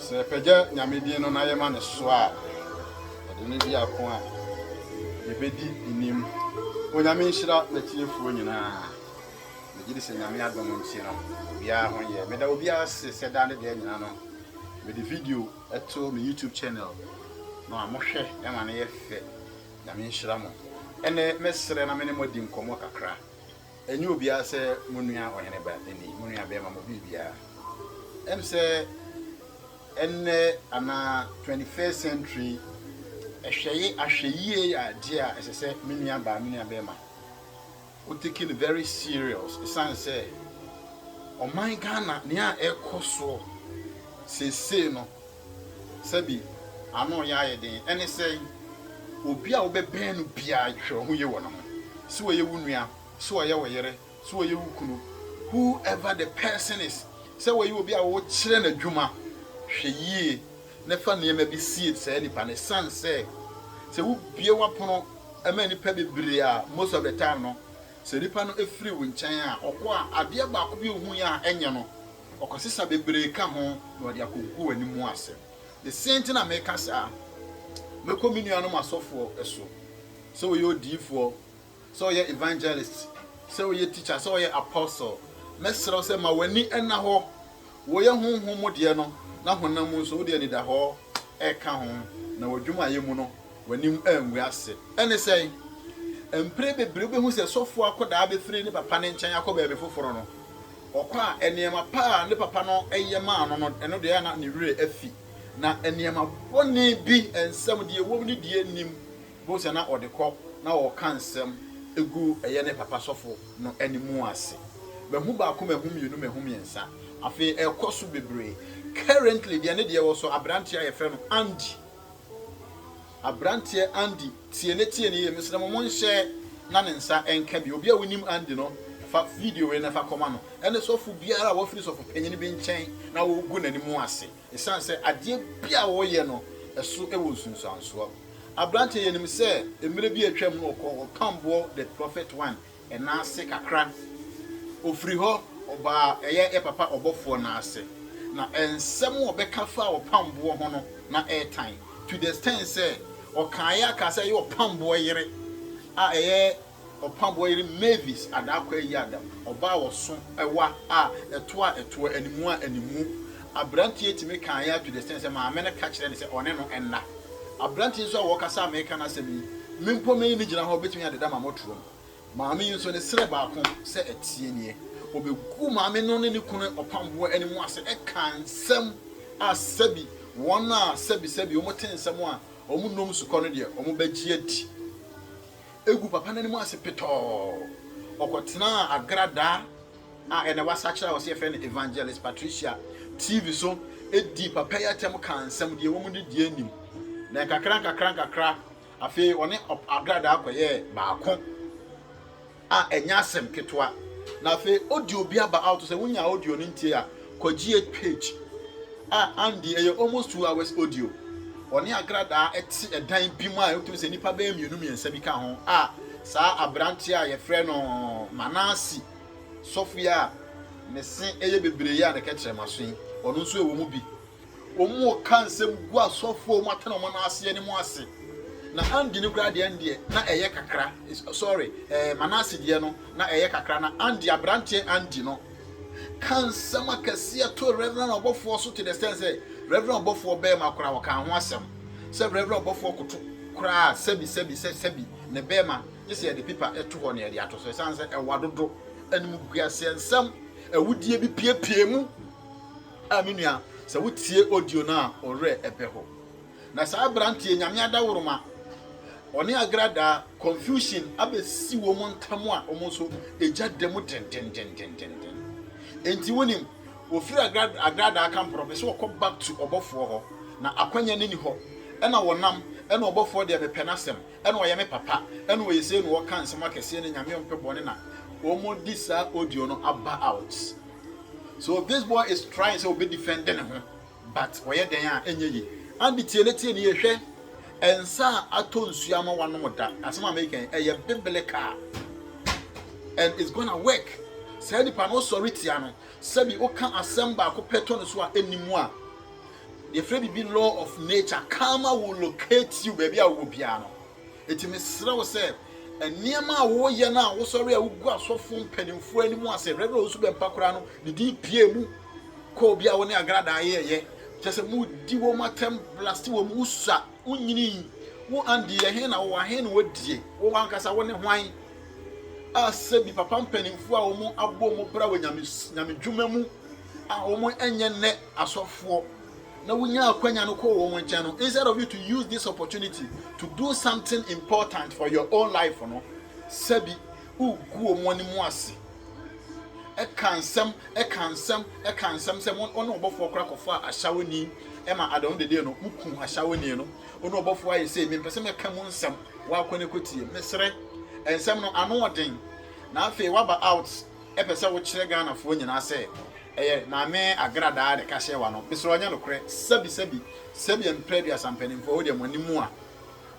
Se peja nyamedie no na yema ne so a de ne bi akon a ye bedi inim onyame nhira na tiefuo nyina me gidi se nyame adom nti no bia ho ye me da obi se da ne de nyina no me di video eto me YouTube channel no amohwe e ma ne ye fe nyame nhira mo ene mesre na me ne modi nkomo kakra enyi obi se munua ohene ba eni munua be ma mo bibia em se ene ana 21st century ahweye ya dia esese menua ba menua be ma o taking it very serious isan say o my Ghana ne a ekoso sese no sabi ano ya yeden ene say obi a wo be ben no bia hwe ho ye wono so wo ye wunua so wo ye wo yere so wo ye wukunu whoever the person is say wo ye obi a wo kire na dwuma hweye nefa niema bi sie say nipa ne san say wo bie wapono ama nipa bebre a most of the time no say nipa no efiri wo nkyɛn a ɔkɔ a ade ba ko bi ohun ya enye no ɔkɔsesa bebre ka ho na ɔde akogu animu ase the same thing na make us me communion no masofo eso so we odifo so ye evangelist so we teacher so we apostle mesro say ma wani ena ho wo ye honhom de no na honam nso wo de ni da ho e ka ho na wadwuma ye mu no wanim angu ase ene say empre bebre be hu se sofo akoda abefire ni papa ne nkyɛn akoba be foforo no okwa eniema pa ne papa no eyema no no eno de na ne wure afi na eniema boni bi ensem de ewom ni die nim bo se na odekɔ na wo ka nsem egu eye ne papa sofo no animu ase behu ba ko mehu mienu mehu miensa afi ekoso bebre currently de ne de wo so abrantia ye fe no Abrantie Andy tie ne ye mesra mo nhye na ne nsa enka bi obi a wonim Andy no fa video we na fa koma no ene sofu biara wo free sofu panyin bi nkyɛn na wo gu nani mu ase esan se ade bia wo ye no ɛso ɛwɔ sunsanso Abrantie ye nim se emire bi atwam no kɔ Kambo the prophet one ɛna ase kakra ofri hɔ oba ɛyɛ e papa ɔbɔfo na ase na ensɛm obɛka fa wo Pambo ho no na airtime to the extent say okaya ka say you Pambo yere a eye Pambo yere Mavis adakwa yi adam oba wo so ewa a eto animu animu Abrantie timi kan ya to the extent say ma me ne ka kire ne say one no enna Abrantie so wo kasa America na semi mimpo me ni gina ho betumi adeda ma motoro ma me yin so ne sere ba ko say etie nie obegu ma me no ne ni kunu Pambo animu ase e kan sem asabi wona sabi o moten nsam a o mu nom su kono de o mu bagye adi egu papa nani mu ase peto okotena agrada a ene wasachira wo se fe ne evangelist Patricia TV so edi papa ya tem kan nsam de wo mu de die anim na kakra afi one agrada akoye baako a enya asem ketwa na afi audio bi aba out so wonya audio no ntie a kwagie page Andy almost 2 hours audio. Oni agrada eti edan bi mu a yotu se nipa ba emienu miensa bi ka ho sa abrantie a ye frɛ no Manasi Sofia ne se eye bebre ya ne ka kire maso yi ono nso ewo mu bi omu ka nsem gu asofo mu atana mo na ase ne mu ase na Andy ne grade Andy na eye kakra sorry Manasi de no na eye kakra na Andy abrantie Andy no kan sama kase to Reverend Obofo so to the sense say Reverend Obofo be ma kora wo kan ho asem say Reverend Obofo koto kora sebi ne be ma just the people eto ho ne de ato so sense e wadodo anim guase nsem awudie bi piepie mu aminua se wotie audio na ore ebe ho na sa brantie nyame adaworoma oni agrada confusion abesi wo mo ntamu a omo so eja demu ten enti wonim ofiri agrada aka mprobe so ko back to obofo ho na akwanya ni ho ena wonam ena obofo de bepe nasem ena oye me papa ena oye se no woka nsem akese ne nyame ompe bone na omo disa audio no aba out so this boy is trying to be defending him but oye den a enye yi and tie ne ye hwe ensa ato nsuama wanom da asem American eye biblical and it's gonna work. Say the pano sorry tiano. Sabi oka asem ba ko peto no so a enimu a the free be law of nature. Karma will locate you, baby. I will be ano. It may slow say, and near my warrior now was sorry. I will go so from penny for anyone. Say, Rebel Super Pacrano, the DPM, Cobia when I grad I ye. Just a mood, Diwo Matem, Blastiwo Musa, Unini, who and the hen or hen would ye, or one cassa one wine. I said, be papa penny for a woman, a woman, bravo, Yami, a woman, and your net, a soft for. Now we know Kwenya no call one channel. Instead of you to use this opportunity to do something important for your own life, no, Sebi, who go money moasi. A cansam, someone on about for crack of fire, a shower knee, Emma, I don't the day no, Mukum, a shower near no, or no about why you say, me, person come on some, while Quenicuti, Messere, and some no, I know what thing. Now, if you wabba out, episode with Chregan of when I say. Na me agrada de kashe wa no bisro anya no kre sebi en previous ampenim for ode mani mu a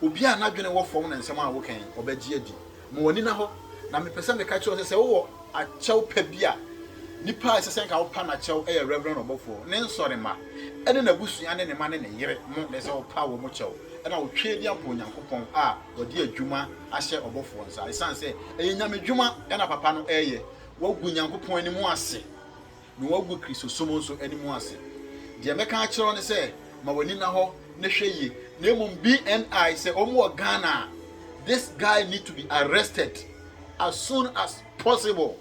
obi a na dwene wo fom na nsem a wo kan obagye adi mo woni na ho na me pese me ka che se wo a chew pa bia nipa sesen ka wo pa na chew reverend obofo ne nsore ma ene na busua ne ne ma ne ne yire mo le se wo pa wo mo chew ena wo twe dia po nyankopon a wodi adwuma ahye obofo nsa isan se nyame dwuma ena papa no wo gu nyankopon ani mu ase no wagu Kristo somo so animu ase de meka a kire on say ma wani na ho na hweye na emum BNI say omo Ghana this guy need to be arrested as soon as possible.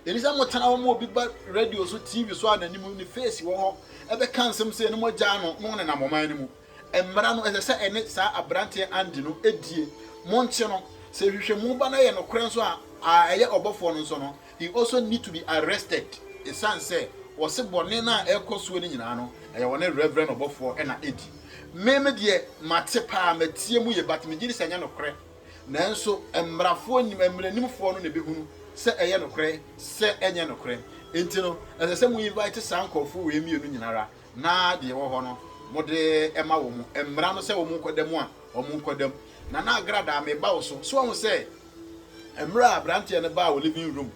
Elisa motana omo obi ba radio so TV so ananimu ni face wo ho ebe kan sem say no mo ja no mo ne na moman ni mu emmara no ese say ene sa abrante andi no edie monche no say hwehwe mu ba na ye no kren so a eye obofo no so no he also need to be arrested. Esan say was borne na ekoso ni nyina no eye wona reverend obofo na edi meme de mate pa matie mu ye but me giri sanya no kre nanso emrafo nim emranimfo no ne behunu se eye no kre se enye no kre enti no ese mu invite sankofo we mienu nyinara na de wo ho no mo de ema wo mu emra no se wo mu kodam a wo mu kodam na na agrada me ba wo so wo se emra abrante ne ba wo living room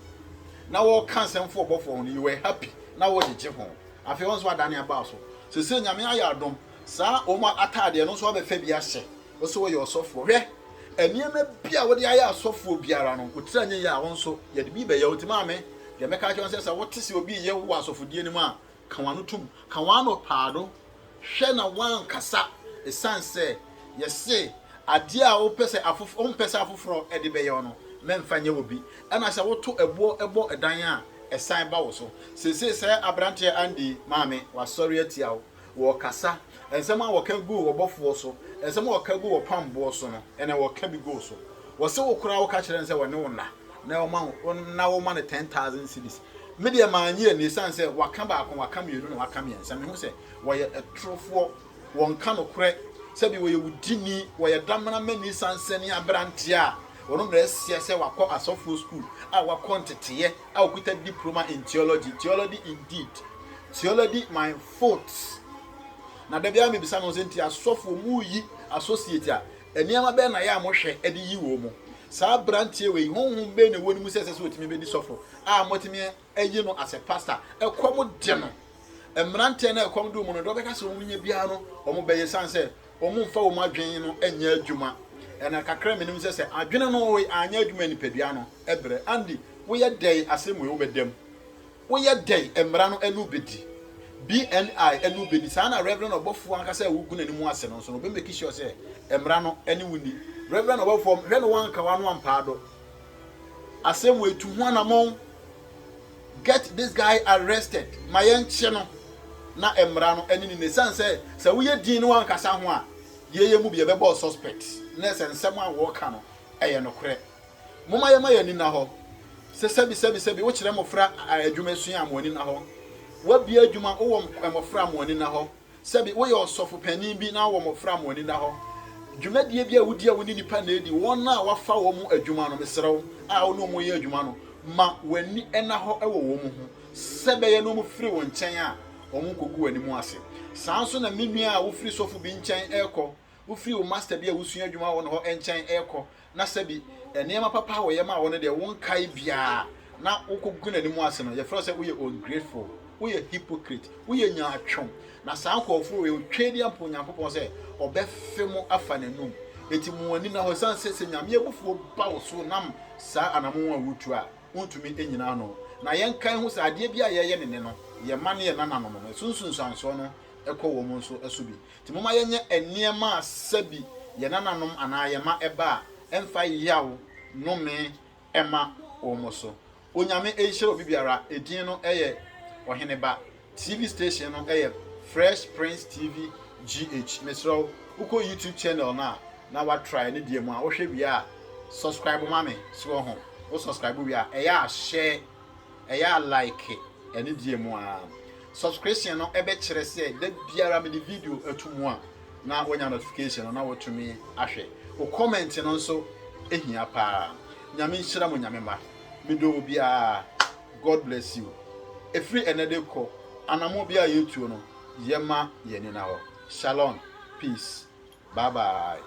na wo cancel for obofo you were happy na wo je ho afi won so adane aba so se nyame ayadom sa o ma atade no so be fa bi ahye wo so ye osofo hwe eniema bia wo de aye asofo biara no otira nye ya won so ye de bi be ye otima me de meka che won se wo tese obi ye wo asofodie ni mu a kan wano tum kan wano paado hwe na wan kasa esanse ye se ade a wo pese afofo on pese afoforo e de be ye no memfa nye obi ana sha woto ebo edan a esan ba wo so se abrante andi maame wa sorry atia wo kasa ensema wo ka gu wo bofo so ensema wo ka gu wo pambo so no ene wo ka bi go so wo se wo kura wo ka kire nse wo ne wo na wo ma 10,000 cedis media manye ni sanse waka ba akon waka mienu na waka miensa me hu se wo ye etrofo won ka no kure se bi wo ye wudini wo ye damana mani sanse ni abrante a wono na se wakọ asofo school a wakọ ntete a okuta diploma in theology indeed theology my fault na da bia me bisa no senti asofo mu yi associate a eniama be na ya mo hwe ede yi wo mu sa brantie we honhom be ne woni mu sese so otimi be di sofo a motimi ayi no as a pastor ekom de no emrante na ekom du mu no do be ka so mu nya bia no omo be yesanse omo mfa wo madwen no anya adwuma ena kakra menim sese adwene no we anya adwuma ni padua no ebre andi wo ye dey asem we obedem wo ye dey emra no enu bedi BNI enu bedi sana reverend obofo anka se wo guna ni mu ase no so no be make sure se emra no ene wuni reverend obofo hwe no wan ka wano ampado asem we tu ho anamon get this guy arrested mayenche no na emra no ene ni sanse se wo ye din no wan kasa ho a ye mu bi e be bo suspect na nsem a wo ka no eye no kre moma ye ma ye ni na ho se sebi wo kire mofra adwuma sua amoni na ho wa bi adwuma wo mofra amoni na ho sebi wo ye osofo panin bi na wo mofra amoni na ho dwumadie bi a wodi a woni nipa na edi won na wafa wo mu adwuma no mesrew a wo no mo ye adwuma no ma wani ena ho ewo wo mu ho sebe ye no mu firi wo nchen a wo mu kogu wani mu ase sanso na menua a wo firi sofo bi nchen ekọ wo firi wo master bi a wo sua adwuma wo no ho nchen ekọ na sebi eniema papa wo ye ma wo no de won kai bia na wo kogu na ni mu ase no ye fro se wo ye ungrateful we a hypocrite we a nyaatwom na saa nkɔfo we twedi ampo nyankopɔn sɛ ɔbɛfe mo afa n'anum eti mo ani na hosan sɛ nyame abufuo ba wo so nam saa anamon a wutu a wontumi enyina no na yɛnkan ho sɛ adeɛ bi a yɛyɛ ne no yɛma ne yɛ nananom no sunsunsanso no ɛkɔ wɔ mo nso ɛso bi ti moma yɛnyɛ nneɛma asabi yɛ nananom anaa yɛma ɛba a ɛmfa yaw nome ɛma wɔ mo so onyame ɛhyɛ obi biara edin no ɛyɛ ɔheneba TV station no ɛyɛ Fresh Prince TV GH mesro uko YouTube channel na wa try ne die mu a wo hwɛ bi a subscribe ma me so ho wo subscribe bi a ɛyɛ a share ɛyɛ a like ɛne die mu a subscription no ebe kyerɛ sɛ da biara me di video atumu a na wonya notification na wotumi ahwɛ wo comment no nso ehia pa nyame nhyira mo nyame ma me do obi a God bless you efiri enede kɔ anamo bi a YouTube no yema yenina ho shalom peace bye bye